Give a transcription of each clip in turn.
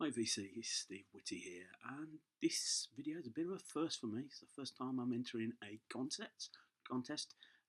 Hi VC, it's Steve Whitty here, and this video is a bit of a first for me. It's the first time I'm entering a contest,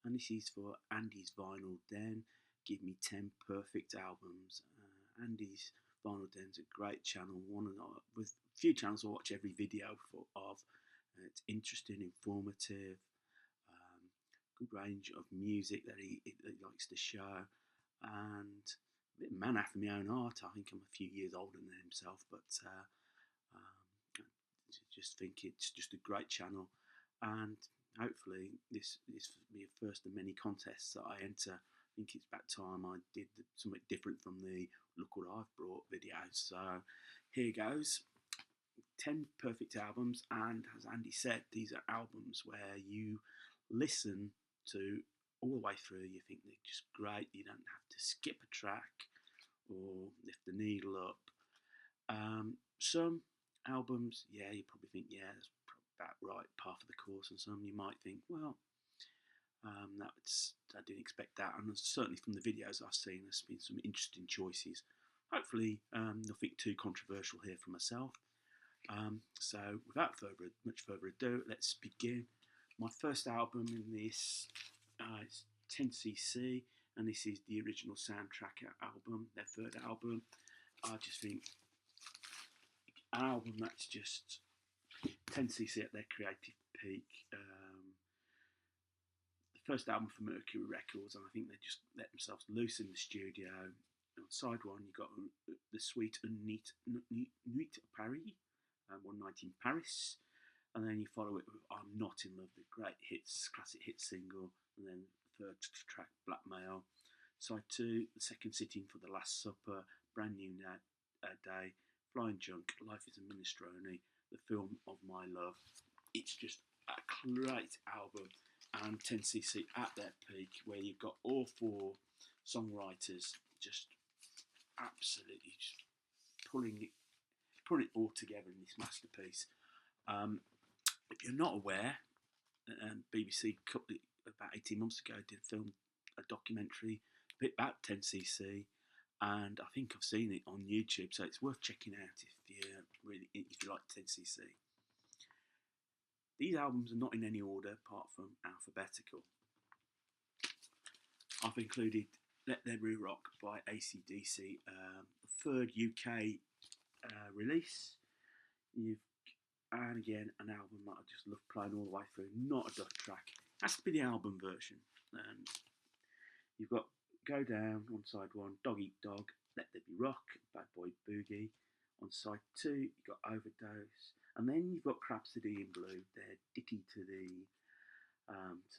and this is for Andy's Vinyl Den. Give me 10 perfect albums. Andy's Vinyl Den's a great channel, one of the, with a few channels I watch every video of. It's interesting, informative, good range of music that he likes to show, and a bit man after my own heart. I think I'm a few years older than himself, but I just think it's just a great channel, and hopefully this will be a first of many contests that I enter. I think it's about time I did something different from the "Look What I've Brought" videos. So here goes. 10 perfect albums, and as Andy said, these are albums where you listen to all the way through. You think they're just great. You don't have to skip a track or lift the needle up. Some albums, yeah, you probably think, yeah, that's about right, par for the course, and some you might think, well, I didn't expect that. And certainly from the videos I've seen, there's been some interesting choices. Hopefully, nothing too controversial here for myself. So without much further ado, let's begin. My first album in this is 10cc, and this is the original soundtrack album, their third album. I just think an album that's just 10cc at their creative peak. The first album for Mercury Records, and I think they just let themselves loose in the studio. On side one, you got the Sweet and Nuit Paris, one night in Paris, and then you follow it with I'm Not in Love, the great hits, classic hit single, and then third track, Blackmail. Side two, The Second Sitting for the Last Supper, Brand New Day, Flying Junk, Life is a Minestrone, The Film of My Love. It's just a great album, and 10cc at their peak, where you've got all four songwriters just absolutely just pulling it all together in this masterpiece. If you're not aware, BBC about 18 months ago did a documentary a bit about 10cc, and I think I've seen it on YouTube, so it's worth checking out if you like 10cc. These albums are not in any order apart from alphabetical. I've included Let There Be Rock by AC/DC, the third UK release. And again, an album that I just love playing all the way through. Not a duck track. Has to be the album version. You've got Go Down on side one, Dog Eat Dog, Let There Be Rock, Bad Boy Boogie. On side two, you've got Overdose, and then you've got Rhapsody in Blue, their ditty to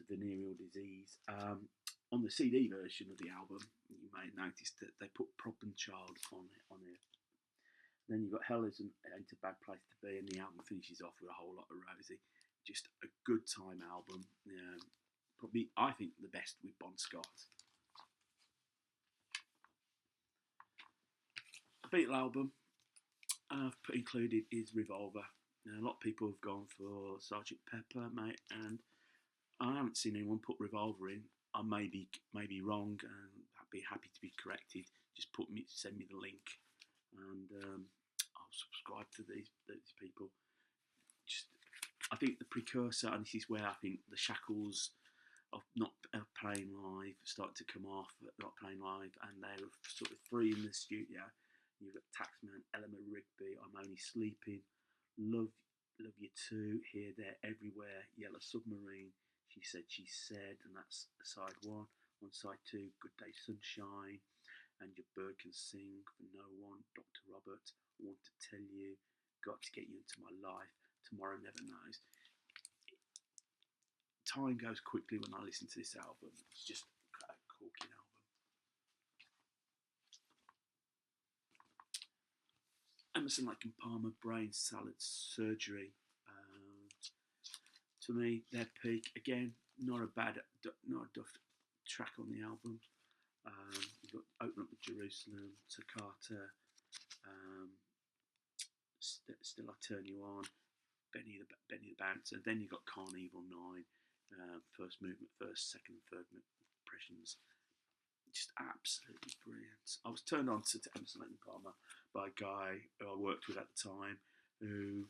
venereal disease. On the CD version of the album, you may have noticed that they put Problem Child on it. Then you've got Hell Ain't a Bad Place to Be, and the album finishes off with A Whole Lot of Rosie. Just a good time album. Probably, I think, the best with Bon Scott. The Beatle album I've included is Revolver. Now, a lot of people have gone for Sgt. Pepper, mate, and I haven't seen anyone put Revolver in. I may be wrong, and I'd be happy to be corrected. Just send me the link, and I'll subscribe to these people. I think the precursor, and this is where I think the shackles of not playing live start to come off, not playing live, and they were sort of free in the studio. You've got Taxman, Eleanor Rigby, I'm Only Sleeping, Love You Too, Here, There, Everywhere, Yellow Submarine, She Said, and that's side one. On side two, Good Day Sunshine, and Your Bird Can Sing, For No One, Dr. Robert, Want to Tell You, Got to Get You Into My Life, Tomorrow Never Knows. Time goes quickly when I listen to this album. It's just a corking album. Emerson, Lake and Palmer, Brain Salad Surgery. To me, their peak. Again, not a duff track on the album. You've got Open Up with Jerusalem, Toccata, Still I Turn You On, Benny the Bouncer. Then you've got Carnival 9, first movement, first, second, third impressions. just absolutely brilliant. I was turned on to Emerson Lake and Palmer by a guy who I worked with at the time, who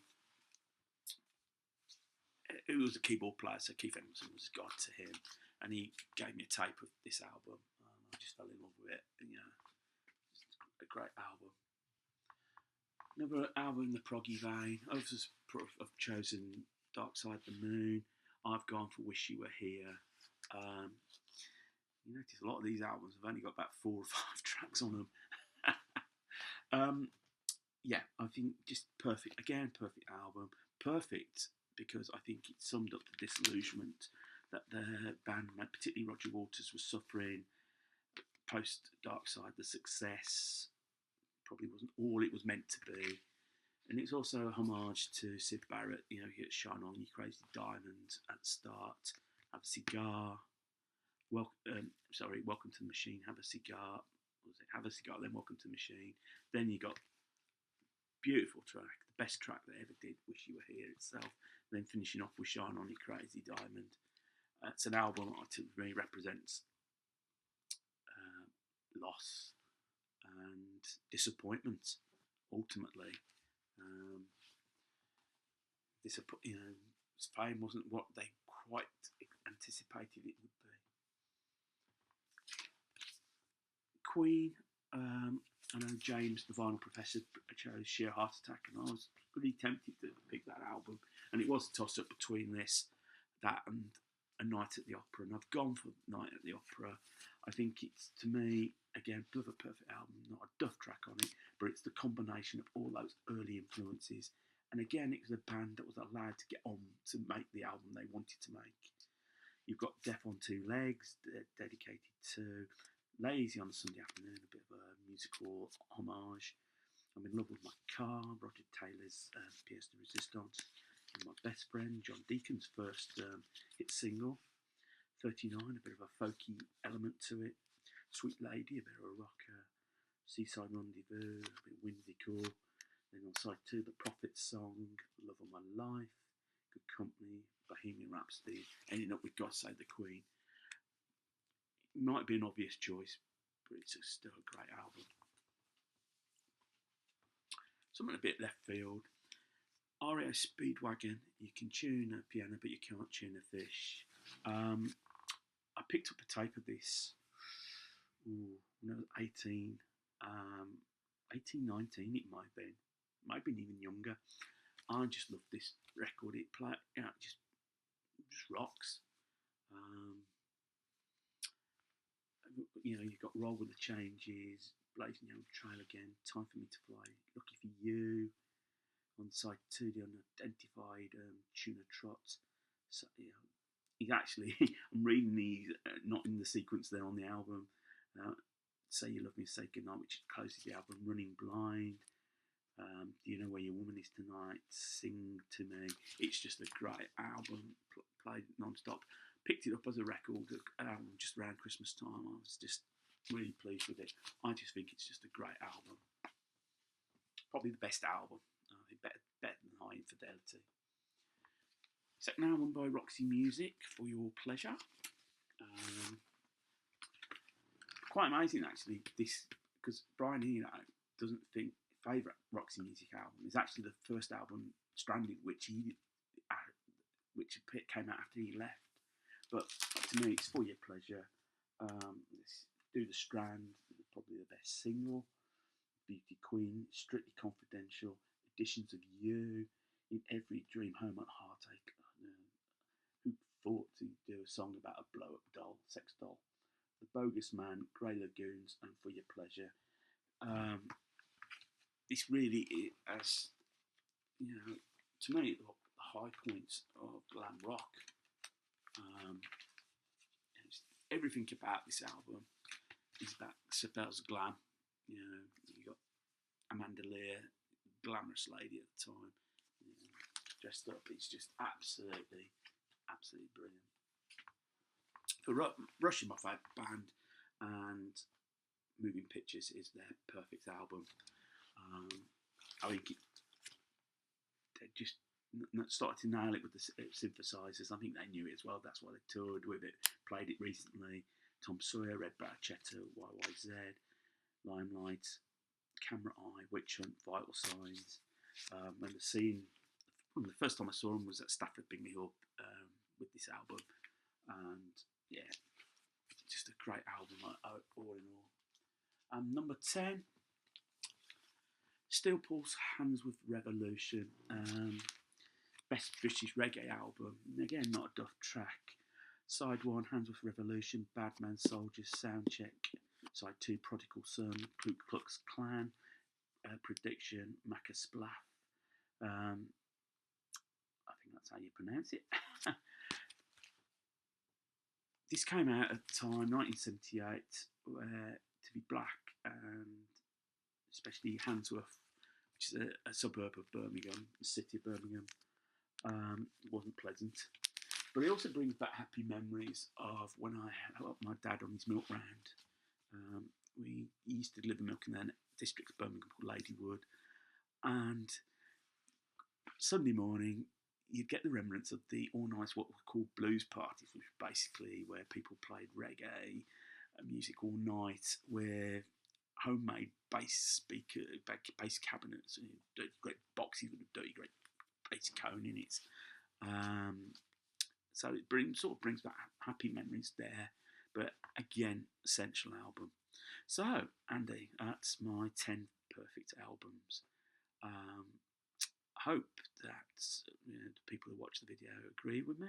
was a keyboard player, so Keith Emerson was God to him, and he gave me a tape of this album, and I just fell in love with it. And, yeah, it's a great album. Another album in the proggy vein. I've chosen Dark Side of the Moon. I've gone for Wish You Were Here. You notice a lot of these albums have only got about 4 or 5 tracks on them. Yeah, I think just perfect. Again, perfect album. Perfect because I think it summed up the disillusionment that the band, particularly Roger Waters, was suffering post Dark Side. The success probably wasn't all it was meant to be. And it's also a homage to Syd Barrett. You know, you get Shine On, You Crazy Diamond at the start. Have a Cigar. Welcome to the Machine. Have a Cigar. What was it? Have a Cigar, then Welcome to the Machine. Then you got beautiful track, the best track they ever did, Wish You Were Here itself. Then finishing off with Shine On, You Crazy Diamond. It's an album that to me represents loss and disappointment. Ultimately, his fame wasn't what they quite anticipated it would be. Queen. I know James, the vinyl professor, chose Sheer Heart Attack, and I was really tempted to pick that album. And it was a toss-up between that, and A Night at the Opera. And I've gone for Night at the Opera. I think it's, to me, again, another perfect album. Not a duff track on it, but it's the combination of all those early influences. And again, it was a band that was allowed to get on to make the album they wanted to make. You've got Death on Two Legs, dedicated to Lazy on a Sunday Afternoon, a bit of a musical homage. I'm in Love with My Car, Roger Taylor's Pièce de Résistance, and My Best Friend, John Deacon's first hit single. 39, a bit of a folky element to it. Sweet Lady, a bit of a rocker. Seaside Rendezvous, a bit whimsical. Then on side 2, The Prophet's Song, Love of My Life, Good Company, Bohemian Rhapsody, ending up with God Save the Queen. It might be an obvious choice, but it's still a great album. Something a bit left field. REO Speedwagon, you can tune a piano, but you can't tune a fish. I picked up a tape of this when I was 18, 19, it might have been even younger. I just loved this record. It just rocks. You've got Roll with the Changes, Blazing Young Trail Again, Time for Me to Fly, Lucky for You. On side 2, the unidentified Tuna Trot. So, he's actually, I'm reading these, not in the sequence there on the album. Say You Love Me, Say Goodnight, which closes the album. Running Blind. Do You Know Where Your Woman Is Tonight? Sing to Me. It's just a great album, played non-stop. Picked it up as a record just around Christmas time. I was just really pleased with it. I just think it's just a great album. Probably the best album. Better than High Infidelity. Second album by Roxy Music, For Your Pleasure. Quite amazing actually, this, because Brian Eno doesn't think favourite Roxy Music album is actually the first album, Stranded, which came out after he left. But to me, it's For Your Pleasure. Do the Strand, probably the best single. Beauty Queen, Strictly Confidential, Editions of You, In Every Dream, Home and Heartache. Who thought to do a song about a blow-up doll, sex doll? The Bogus Man, Grey Lagoons, and For Your Pleasure. This really is, to me, the high points of glam rock. Everything about this album is about glam. You got Amanda Lear, glamorous lady at the time, dressed up. It's just absolutely brilliant. For Rush is my favourite band, and Moving Pictures is their perfect album. I think they just started to nail it with the synthesizers. I think they knew it as well. That's why they toured with it, played it recently. Tom Sawyer, Red Barchetta, YYZ, Limelight, Camera Eye, Witch Hunt, Vital Signs. And the scene, the first time I saw him was at Stafford Pick Me Up with this album, and yeah, just a great album all in all. Number 10, Steel Pulse, Hands with Revolution. Best British Reggae album. Again, not a duff track. Side 1, Hands with Revolution, Bad Man Soldiers, Soundcheck. Side 2, Prodigal Son, Ku Klux Klan, Prediction, Macca Splaff. I think that's how you pronounce it. This came out at the time, 1978, where To Be Black, and especially Handsworth, which is a suburb of Birmingham, the city of Birmingham, wasn't pleasant. But it also brings back happy memories of when I helped my dad on his milk round. We used to deliver milk in their district of Birmingham called Ladywood, and Sunday morning you'd get the remnants of the all-night what were called blues parties, which were basically where people played reggae music all night, where homemade bass cabinets, great boxes with a dirty great bass cone in it. So it brings back happy memories there. But again, essential album. So, Andy, that's my 10 perfect albums. I hope that the people who watch the video agree with me.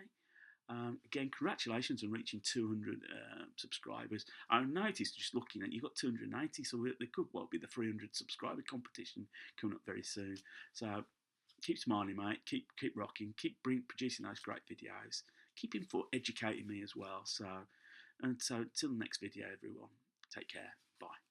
Again, congratulations on reaching 200 subscribers. I noticed just looking at you've got 280, so there could well be the 300 subscriber competition coming up very soon. So keep smiling, mate. Keep rocking. Keep producing those great videos. Keep educating me as well. So until the next video, everyone, take care. Bye.